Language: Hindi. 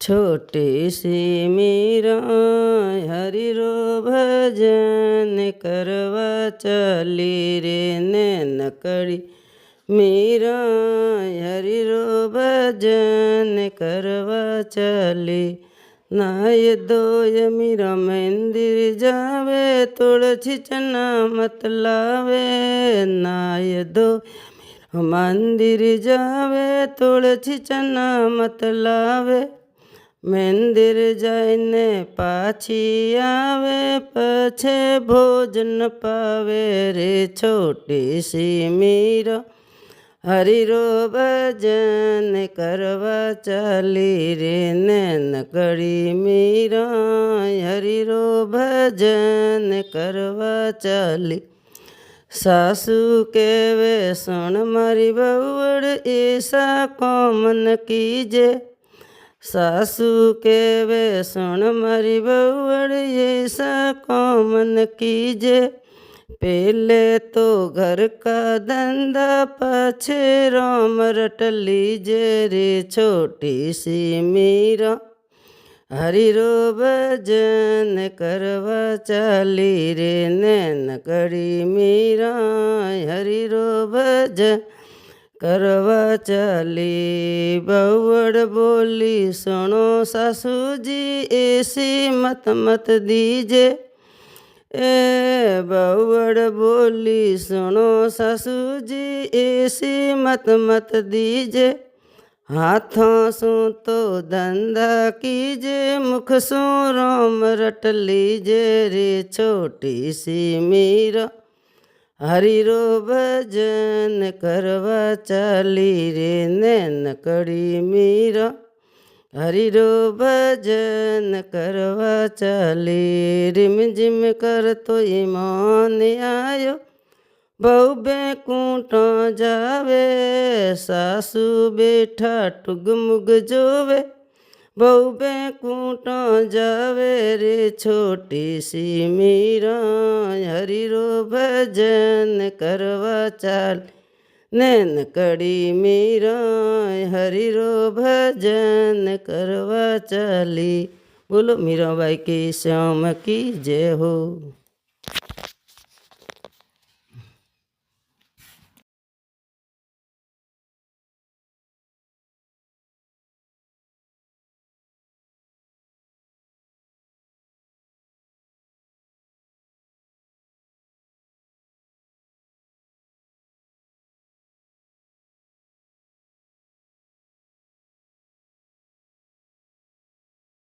छोटी सी मीरा हरि रो भजन करवा चली रे नैनकड़ी मीरा हरि रो भजन करवा चली। नाय दोय मीरा मंदिर जावे तुलसी चना मत लावे। नाय दो मंदिर जावे तुलसी चना मत लावे। मंदिर जाने पाछी आवे पछे भोजन पावे रे। छोटी सी मीरा हरि रो भजन करवा चली रे नैनकड़ी मीरा हरि रो भजन करवा चली। सासू केवे सुन मारी बहुड़ ऐसा कौमन कीजे। सासू केवे सुन मारी बहुड़ ऐसा कौमन कीजे। पहले तो घर का धंधा पाछे राम रट लीजे रे। छोटी सी मीरा हरि रो भजन करवा चली रे नैनकड़ी मीरा हरि रो भजन करवा चली। बहुड़ बोली सुनो सासू जी ऐसी मत मत दीजे। बहुड़ बोली सुनो सासू जी ऐसी मत मत दीजे। हाथों सू तो धंधा कीजे मुख सू राम रट लीजे रे। छोटी सी मीरा हरि रो भजन करवा चली रे नैनकड़ी मीरा हरि रो भजन करवा चली। रिम जिम कर तो ईमान आयो बहु बैकुंठा जावे। सासू बेठा टुग मुग जोवे बहु बैकुंठा जावे रे। छोटी सी मीरा हरि रो भजन करवा चली नैनकड़ी मीरा हरि रो भजन करवा चली। बोलो मीराबाई की श्याम की जय हो।